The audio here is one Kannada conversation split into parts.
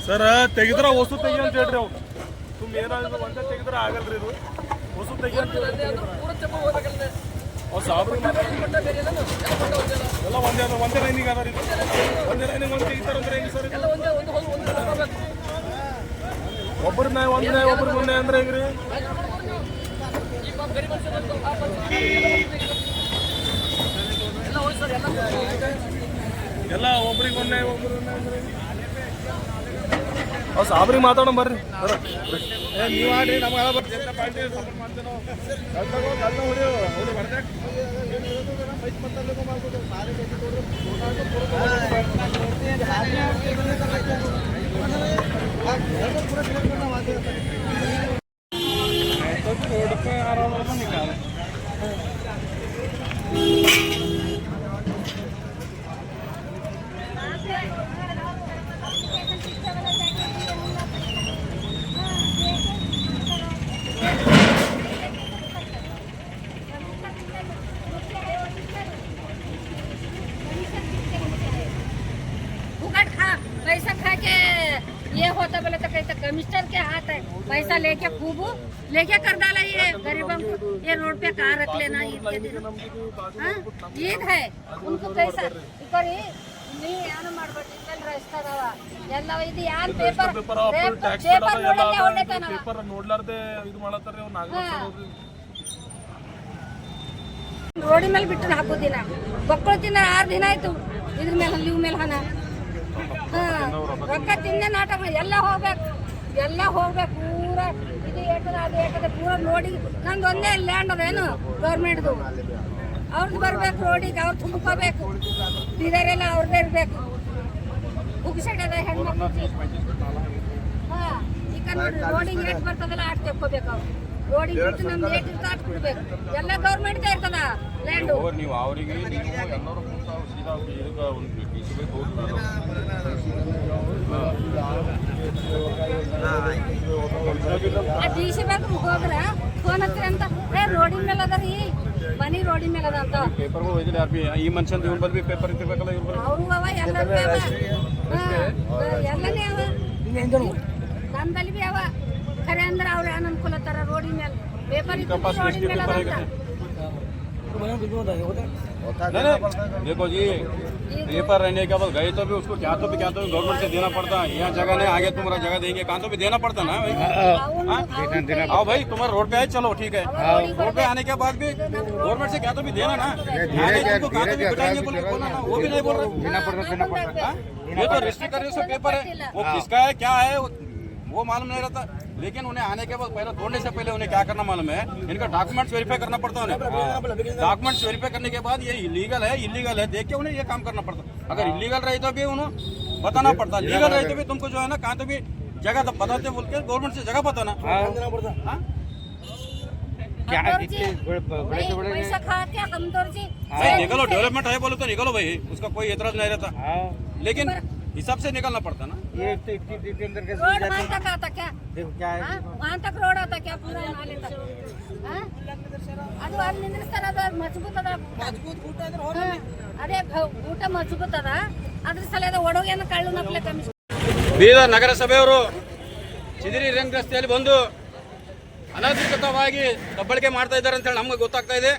ಸರ್ ತೆಗಿದ್ರ ಹೊಸು ತೆಗಿ ಅಂತ ಹೇಳ್ರಿ ಅವ್ರು ತುಂಬ ಏನಾದ್ರು ಒಂದೇ ತೆಗಿದ್ರೆ ಆಗಲ್ರಿ ಇದು ಹೊಸು ತೆಗಿ ಅಂತ ಎಲ್ಲ ಒಂದೇ ಲೈನಿಗೆ ಅದ ಇದು ಒಂದೇ ಲೈನಿಗೆ ಒಂದು ತೆಗಿತಾರಂದ್ರೆ ಹೆಂಗೆ ಸರ್ ಒಬ್ಬರು ನ್ಯಾಯ ಒಂದು ನ್ಯಾಯ ಒಬ್ರಿಗೆ ಒಂದು ನ್ಯಾಯ ಅಂದ್ರೆ ಹೆಂಗ್ರಿ ಎಲ್ಲ ಒಬ್ರಿಗೆ ಒಂದು ನ್ಯಾಯ ಒಬ್ರಿಗೆ ಅಂದ್ರೆ ಸಾಬ್ರಿಗೆ ಮಾತಾಡೋಣ ಬರ್ರಿ ನೀವು ಆಡ್ರಿ ನಮ್ಗೆ ಜನತಾ ಪಾರ್ಟಿ ಸಪೋರ್ಟ್ ಮಾಡ್ತೇವೆ पैसा खा के ये होता बोले तो कहते कमिश्नर के हाथ है पैसा लेके खूब लेके कर डाला ये गरीबों को ये रोड पे कहाँ रख लेना ईद के दिन ईद है उनको कैसा ನೀ ಏನು ಮಾಡ್ಬೇಡಿ ರೈಸ್ತಾರವ ಎಲ್ಲ ಇದು ಯಾನ್ ಪೇಪರ್ ಪೇಪರ್ ನೋಡ್ಲಾರ್ದೆ ಇದು ಮಾಡತ್ತಾರ ರೋಡಿ ಮೇಲೆ ಬಿಟ್ಟು ಹಾಕೋದಿನ ಮಕ್ಕಳು ತಿನ್ನ 6 ದಿನ ಆಯ್ತು ಇದ್ರ ಮೇಲೆ ಲೀವ್ ಮೇಲೆ ಹಣ ರೊಕ್ಕ ತಿಂದೆ ನಾಟಕ ಎಲ್ಲ ಹೋಗ್ಬೇಕು ಪೂರ ಇದು ಏಟದ ಅದು ಏಟದ ಪೂರ ನೋಡಿ ನಂದು ಒಂದೇ ಲ್ಯಾಂಡ್ ಅದೇನು ಗೌರ್ಮೆಂಟ್ದು ಅವ್ರದ್ದು ಬರ್ಬೇಕು ರೋಡಿಗೆ ಅವ್ರು ತುಂಬ್ಕೋಬೇಕು ಇದರೆಲ್ಲ ಅವ್ರದ್ದೇ ಇರ್ಬೇಕು ಉಗಿಸಡದ ಹೆಣ್ಮಕ್ಳು ಈಗ ನೋಡಿ ರೋಡಿಗೆ ಏಟ್ ಬರ್ತದಲ್ಲ ಆಟ ತೆಕ್ಕೋಬೇಕು ಅವ್ರು ರೋಡಿಗೆ ಬಿಟ್ಟು ನಮ್ದು ಏಟ್ ಇರ್ತದೆ ಆಟ ಕೊಡ್ಬೇಕು ಎಲ್ಲ ಗೌರ್ಮೆಂಟ್ದೇ ಇರ್ತದ ಲ್ಯಾಂಡು ನೀವು ಅವರಿಗೆ ಡಿಸಿ ಬ್ಯಾಂಕ್ ಹೋಗ್ರ ಫೋನ್ ಹತ್ತಿರ ಅಂತ ರೋಡಿನ ಮೇಲೆ ಅದ ರೀ ಮನಿ ರೋಡಿನ ಮೇಲೆ ಅದ ಅಂತ ಈ ಮನುಷ್ಯನ್ ಇವ್ರ ಬಲ್ಲಿ ಪೇಪರ್ ಇರ್ಬೇಕಲ್ಲ ಅವರು ಅವ ಎಲ್ಲರೂ ಎಲ್ಲನೇ ಅವ ನನ್ನ ಬಲ್ಲಿ ಬಿ ಅವ ಖರೆ ಅಂದ್ರೆ ಅವ್ರು ಏನು ಅನ್ಕೊಳತ್ತಾರ ರೋಡಿನ ಮೇಲೆ ಪೇಪರ್ ರೋಡಿನ ಮೇಲೆ ಅದ ಅಂತ देखो जी पेपर रहने के बाद गए तो भी उसको क्या तो भी गवर्नमेंट से देना पड़ता है। यहाँ जगह नहीं आगे तुम्हारा जगह देंगे कहाँ तो भी देना पड़ता ना भाई। आओ भाई तुम्हारा रोड पे आए चलो ठीक है रोड पे आने के बाद भी गवर्नमेंट से क्या तो भी देना ना तुमको कहाँ तो भी बिठाएंगे बोल के बोलना ना वो भी नहीं बोल रहे देना पड़ता। ये तो रजिस्ट्री कर पेपर है वो किसका है क्या है वो मालूम नहीं रहता लेकिन उन्हें आने के बाद पहले तोड़ने से पहले उन्हें क्या करना मालूम है इनका डॉक्यूमेंट्स वेरीफाई करना पड़ता है उन्हें। डॉक्यूमेंट्स वेरीफाई करने के बाद ये इलीगल है देख के उन्हें ये काम करना पड़ता। अगर इलीगल रही तो भी उन्हें बताना पड़ता लीगल रही तो भी तुमको जो है ना कहाँ तो भी जगह तो बताते बोल के गवर्नमेंट से जगह बताना निकलो डेवलपमेंट है बोलो तो निकलो भाई उसका कोई एतराज नहीं रहता लेकिन हिसाब से निकलना पड़ता ना। ये रोड वहाँ तक आता क्या वहाँ तक रोड आता क्या पूरा नाले तक ಅದು ಅಲ್ಲಿ ನಿಂದಿರ್ತಾರೆ ಅದು ಮಜಬೂತ್ ಅದ ಅದೇ ಊಟ ಮಜಬೂತ್ ಅದ ಅದ್ರ ಸಲದ ಒಡಗೇನ ಕಳ್ಳು ನಪ್ಲೆ ಕಮಿಷನ್ ಬೀದರ್ ನಗರಸಭೆಯವರು ಚಿದಿರಿ ರಿಂಗ್ ರಸ್ತೆಯಲ್ಲಿ ಬಂದು ಅನಧಿಕೃತವಾಗಿ ದಬ್ಬಳಿಕೆ ಮಾಡ್ತಾ ಇದ್ದಾರೆ ಅಂತೇಳಿ ನಮ್ಗೆ ಗೊತ್ತಾಗ್ತಾ ಇದೆ।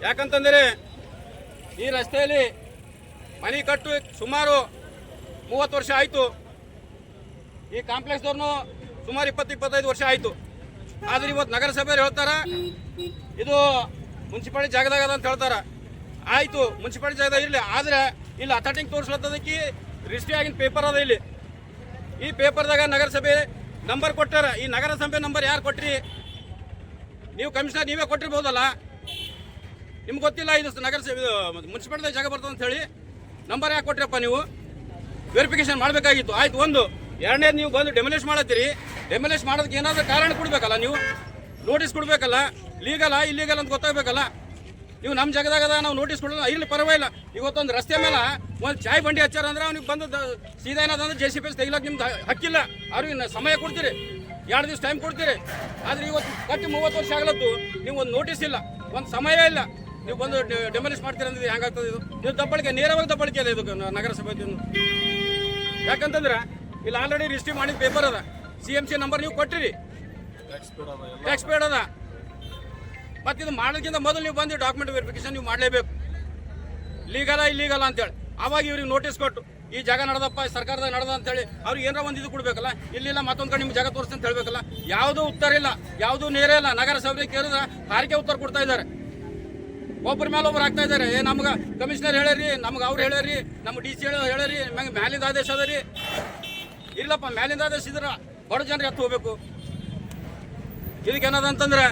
ಯಾಕಂತಂದರೆ ಈ ರಸ್ತೆಯಲ್ಲಿ ಮನೆ ಕಟ್ಟು ಸುಮಾರು 30 ವರ್ಷ ಆಯಿತು ಈ ಕಾಂಪ್ಲೆಕ್ಸ್ದವ್ರನ್ನು ಸುಮಾರು 20-25 ವರ್ಷ ಆಯಿತು ಆದರೆ ಇವತ್ತು ನಗರಸಭೆಯವರು ಹೇಳ್ತಾರೆ ಇದು ಮುನ್ಸಿಪಾಲಿಟಿ ಜಾಗದಾಗ ಅದ ಅಂತ ಹೇಳ್ತಾರೆ ಆಯಿತು ಮುನ್ಸಿಪಾಲಿಟಿ ಜಾಗದಾಗ ಇರಲಿ ಆದರೆ ಇಲ್ಲಿ ಅಥೆಂಟಿಕ್ ತೋರಿಸ್ಲತ್ತದಕ್ಕೆ ರಿಜಿಸ್ಟ್ರಿ ಆಗಿನ ಪೇಪರ್ ಅದ ಇಲ್ಲಿ ಈ ಪೇಪರ್ದಾಗ ನಗರಸಭೆ ನಂಬರ್ ಕೊಟ್ಟಾರ ಈ ನಗರಸಭೆ ನಂಬರ್ ಯಾರು ಕೊಟ್ರಿ ನೀವು ಕಮಿಷನರ್ ನೀವೇ ಕೊಟ್ಟಿರ್ಬೋದಲ್ಲ ನಿಮ್ಗೆ ಗೊತ್ತಿಲ್ಲ ಇದು ನಗರಸಭೆ ಮುನ್ಸಿಪಾಲಿಟಿ ಜಾಗ ಬರ್ತದೆ ಅಂತ ಹೇಳಿ ನಂಬರ್ ಯಾಕೆ ಕೊಟ್ರಪ್ಪ ನೀವು ವೆರಿಫಿಕೇಶನ್ ಮಾಡಬೇಕಾಗಿತ್ತು ಆಯ್ತು ಒಂದು ಎರಡನೇದು ನೀವು ಬಂದು ಡೆಮೊಲಿಷ್ ಮಾಡತ್ತೀರಿ ಡೆಮೊಲಿಷ್ ಮಾಡೋದಕ್ಕೆ ಏನಾದರೂ ಕಾರಣ ಕೊಡಬೇಕಲ್ಲ ನೀವು ನೋಟಿಸ್ ಕೊಡಬೇಕಲ್ಲ ಲೀಗಲ್ ಇಲ್ಲೀಗಲ್ ಅಂತ ಗೊತ್ತಾಗಬೇಕಲ್ಲ ನೀವು ನಮ್ಮ ಜಾಗದಾಗ ನಾವು ನೋಟಿಸ್ ಕೊಡಲ್ಲ ಇರಲಿ ಪರವಾಗಿಲ್ಲ ಇವತ್ತೊಂದು ರಸ್ತೆ ಮೇಲೆ ಒಂದು ಚಾಯ್ ಬಂಡಿ ಹಚ್ಚಾರ ಅಂದ್ರೆ ಅವ್ನಿಗೆ ಬಂದು ಸೀದಾ ಏನಾದಂದ್ರೆ JCB ತೆಗಿಲಕ್ಕೆ ನಿಮ್ದು ಹಕ್ಕಿಲ್ಲ ಅವ್ರಿಗೆ ಸಮಯ ಕೊಡ್ತೀರಿ 2 ದಿವಸ ಟೈಮ್ ಕೊಡ್ತೀರಿ. ಆದರೆ ಇವತ್ತು ಕಟ್ಟಿ 30 ವರ್ಷ ಆಗ್ಲತ್ತು ನೀವು ಒಂದು ನೋಟಿಸ್ ಇಲ್ಲ, ಒಂದು ಸಮಯ ಇಲ್ಲ, ನೀವು ಬಂದು ಡೆಮಾಲಿಷ್ ಮಾಡ್ತೀರಿ ಅಂದ್ರೆ ಹೆಂಗಾಗ್ತದೆ ಇದು? ಇದು ದಬ್ಬಳಿಕೆ, ನೇರವಾಗಿ ದಬ್ಬಳಿಕೆ ಇದೆ ಇದು ನಗರಸಭೆ. ಯಾಕಂತಂದ್ರೆ ಇಲ್ಲಿ ಆಲ್ರೆಡಿ ರಿಜಿಸ್ಟ್ರಿ ಮಾಡಿದ ಪೇಪರ್ ಅದ, CMC ನಂಬರ್ ನೀವು ಕೊಟ್ಟಿರಿ, ಟ್ಯಾಕ್ಸ್ ಪೇಡ್ ಅದ. ಮತ್ತು ಇದು ಮಾಡೋದಕ್ಕಿಂತ ಮೊದಲು ನೀವು ಬಂದು ಡಾಕ್ಯುಮೆಂಟ್ ವೆರಿಫಿಕೇಶನ್ ನೀವು ಮಾಡಲೇಬೇಕು, ಲೀಗಲ ಇಲ್ಲೀಗಲ ಅಂತೇಳಿ. ಆವಾಗ ಇವ್ರಿಗೆ ನೋಟಿಸ್ ಕೊಟ್ಟು ಈ ಜಾಗ ನಡೆದಪ್ಪ ಸರ್ಕಾರದಾಗ ನಡೆದ ಅಂತೇಳಿ ಅವ್ರಿಗೆ ಏನಾರ ಒಂದು ಇದು ಕೊಡ್ಬೇಕಲ್ಲ. ಇಲ್ಲಿಲ್ಲ ಮತ್ತೊಂದು ಕಡೆ ನಿಮ್ಗೆ ಜಾಗ ತೋರಿಸ್ತೀನಿ ಅಂತ ಹೇಳ್ಬೇಕಲ್ಲ. ಯಾವುದೂ ಉತ್ತರ ಇಲ್ಲ, ಯಾವುದೂ ನೇರ ಇಲ್ಲ. ನಗರಸಭೆ ಕೇಳಿದ್ರೆ ಹಾರಿಕೆ ಉತ್ತರ ಕೊಡ್ತಾ ಇದ್ದಾರೆ, ಒಬ್ಬರ ಮೇಲೆ ಒಬ್ರು ಆಗ್ತಾ ಇದ್ದಾರೆ. ನಮ್ಗೆ ಕಮಿಷನರ್ ಹೇಳ್ಯಾರಿ, ನಮ್ಗೆ ಅವ್ರು ಹೇಳ್ಯಾರಿ, ನಮ್ಮ DC ಹೇಳ್ಯಾರಿ, ನಮಗೆ ಮ್ಯಾಲಿಂದ ಆದೇಶ ಅದ ರೀ. ಇಲ್ಲಪ್ಪ, ಮ್ಯಾಲಿಂದ ಆದೇಶ ಇದ್ರೆ ಬಡ ಜನರು ಎತ್ತು ಹೋಗ್ಬೇಕು. ಇದಕ್ಕೆ ಏನದ ಅಂತಂದ್ರೆ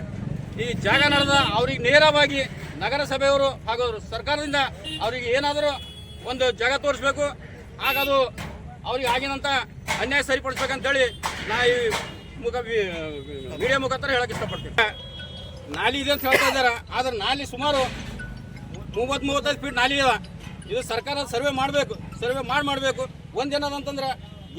ಈ ಜಾಗ ನಡೆದ ಅವ್ರಿಗೆ ನೇರವಾಗಿ ನಗರಸಭೆಯವರು ಹಾಗೂ ಸರ್ಕಾರದಿಂದ ಅವ್ರಿಗೆ ಏನಾದರೂ ಒಂದು ಜಾಗ ತೋರಿಸ್ಬೇಕು. ಆಗ ಅದು ಅವ್ರಿಗೆ ಆಗಿನಂತ ಅನ್ಯಾಯ ಸರಿಪಡಿಸ್ಬೇಕಂತೇಳಿ ನಾ ಈ ಮೀಡಿಯಾ ಮುಖಾಂತರ ಹೇಳಕ್ಕೆ ಇಷ್ಟಪಡ್ತೀನಿ. ನಾಲಿ ಇದೆ ಅಂತ ಹೇಳ್ತಾ ಇದ್ದಾರೆ, ಆದ್ರೆ ನಾಲಿ ಸುಮಾರು 30-35 ಫೀಟ್ ನಾಲಿ ಇದೆ. ಇದು ಸರ್ಕಾರ ಸರ್ವೆ ಮಾಡಬೇಕು, ಸರ್ವೆ ಮಾಡಬೇಕು. ಒಂದೇನದಂತಂದ್ರೆ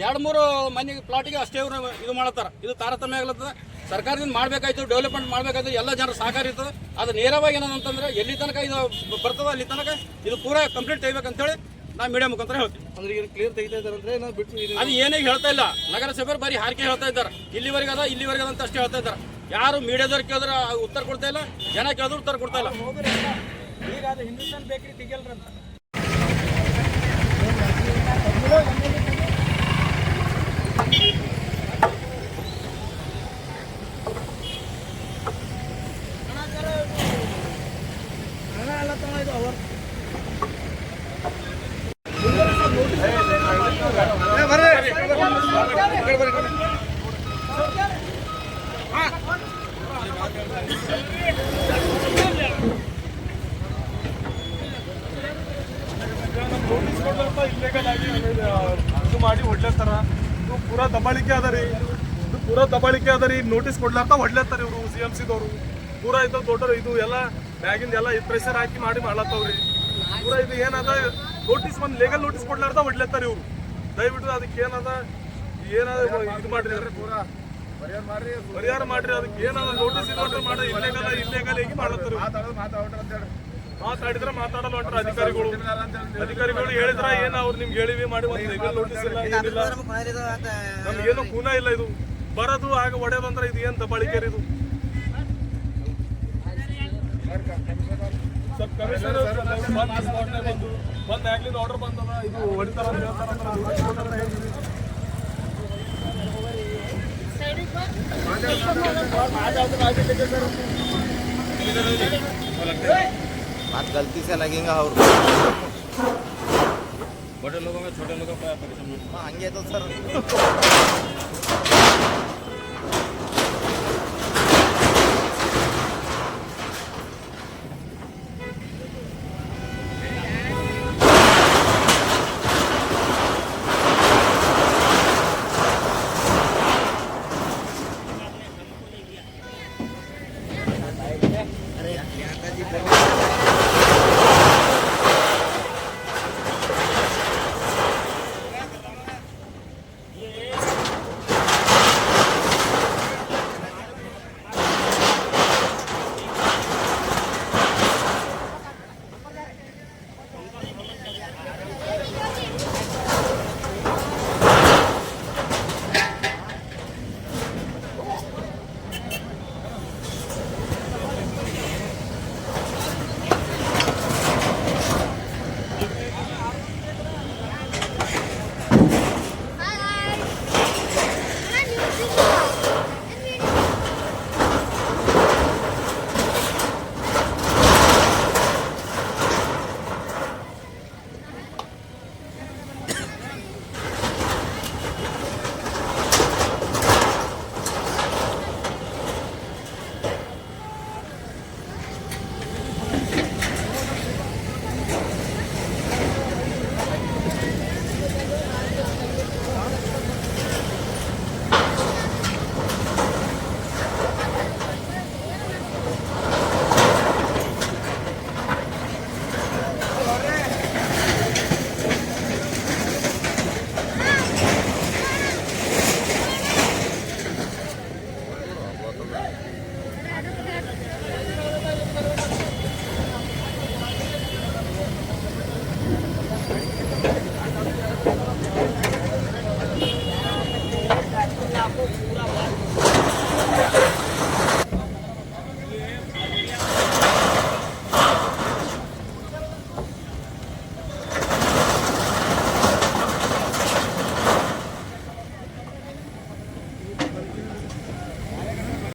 2-3 ಮನೆ ಪ್ಲಾಟಿಗೆ ಅಷ್ಟೇ ಇವರು ಇದು ಮಾಡತ್ತಾರೆ. ಇದು ತಾರತಮ್ಯ ಆಗ್ಲತ್ತದ. ಸರ್ಕಾರದಿಂದ ಮಾಡಬೇಕಾಯ್ತು, ಡೆವಲಪ್ಮೆಂಟ್ ಮಾಡಬೇಕಾಯ್ತು, ಎಲ್ಲ ಜನರು ಸಹಕಾರ ಇರ್ತದೆ. ಅದು ನೇರವಾಗಿ ಏನಂತಂದ್ರೆ ಎಲ್ಲಿ ತನಕ ಇದು ಬರ್ತದೆ ಅಲ್ಲಿ ತನಕ ಇದು ಪೂರಾ ಕಂಪ್ಲೀಟ್ ತೆಗಿಬೇಕಂತೇಳಿ ನಾವು ಮೀಡಿಯಾ ಮುಖಾಂತರ ಹೇಳ್ತೀವಿ. ಅಂದ್ರೆ ಈಗ ಕ್ಲಿಯರ್ ತೆಗಿತಾ ಇದ್ದಾರೆ ಅಂದ್ರೆ ನಾವು ಬಿಟ್ಟು ಅದು ಏನೇ ಹೇಳ್ತಾ ಇಲ್ಲ, ನಗರಸಭೆಯವರು ಬರೀ ಹಾರಿಕೆ ಹೇಳ್ತಾ ಇದ್ದಾರೆ. ಇಲ್ಲಿವರೆಗೆ ಅದ ಅಂತ ಅಷ್ಟೇ ಹೇಳ್ತಾ ಇದ್ದಾರೆ. ಯಾರು ಮೀಡಿಯಾದವ್ರು ಕೇಳಿದ್ರೆ ಉತ್ತರ ಕೊಡ್ತಾ ಇಲ್ಲ, ಜನ ಕೇಳಿದ್ರು ಉತ್ತರ ಕೊಡ್ತಾ ಇಲ್ಲ. ಈಗ ಅದು ಹಿಂದೂಸ್ತಾನ್ ಬೇಕರಿ ತೆಗಿಯಲ್ರಂತ. ನೋಟಿಸ್ ಕೊಡ್ಲಂತ ಇಲ್ಲೇಗಲ್ ಆಗಿ ಇದು ಮಾಡಿ ಹೊಡ್ಲತ್ತಾರ. ಇದು ಪೂರಾ ದಬ್ಬಾಳಿಕೆ ಅದ ರೀ, ಇದು ಪೂರಾ ದಬ್ಬಾಳಿಕೆ ಅದ ರೀ. ನೋಟಿಸ್ ಕೊಡ್ಲಾರ್ತ ಹೊಡ್ಲತ್ತಾರ ಇವರು CMCದವರು. ಪೂರಾ ಇದು ದೊಡ್ಡ ಇದು ಎಲ್ಲ ಬ್ಯಾಗಿಂದ ಎಲ್ಲ ಪ್ರೆಷರ್ ಹಾಕಿ ಮಾಡಿ ಮಾಡ್ಲತ್ತವ್ರಿ. ಪೂರಾ ಇದು ಏನದ ನೋಟಿಸ್ ಒಂದು ಲೀಗಲ್ ನೋಟಿಸ್ ಕೊಡ್ಲಾರ್ದ ಹೊಡ್ಲತ್ತಾರ ಇವರು. ದಯವಿಟ್ಟು ಅದಕ್ಕೆ ಏನದ ಇದು ಮಾಡ್ರಿ, ಪರಿಹಾರ ಮಾಡ್ರಿ. ಅದಕ್ಕೆ ಏನದ ನೋಟಿಸ್ ಇದು ಮಾಡಿ ಇಲ್ಲೇಗಲ್ ಹೇಗೆ ಮಾಡ್ಲತ್ತಾರ. ಮಾತಾಡಿದ್ರೆ ಮಾತಾಡಲ್ಲ ಹೊಂಟ್ರ ಅಧಿಕಾರಿಗಳು ಹೇಳಿದ್ರ ಏನ ಅವ್ರು ನಿಮ್ಗೆ ಹೇಳಿವಿ ಮಾಡಿ ಒಂದು ಲೀಗಲ್ ನೋಟಿಸ್ ಇಲ್ಲ, ಏನಿಲ್ಲ. ನಮ್ಗೇನು ಕೂನ ಇಲ್ಲ. ಇದು ಬರೋದು ಆಗ ಹೊಡೆಯೋದಂದ್ರೆ ಇದು ಏನ್ ದಬ್ಬಾಳಿಕೆ ಇದು? ಸ್ವಲ್ಪ ಕಮಿಷನರ್ ಬಂದು ಆಗ್ಲಿಂದ ಆರ್ಡರ್ ಬಂದದ, ಇದು ಹೊಡಿತಾರ ಅಂತ ಹೇಳ್ತಾರ. बात गलती से लगेगा और बड़े लोगों में छोटे लोगों का हंगे तो सर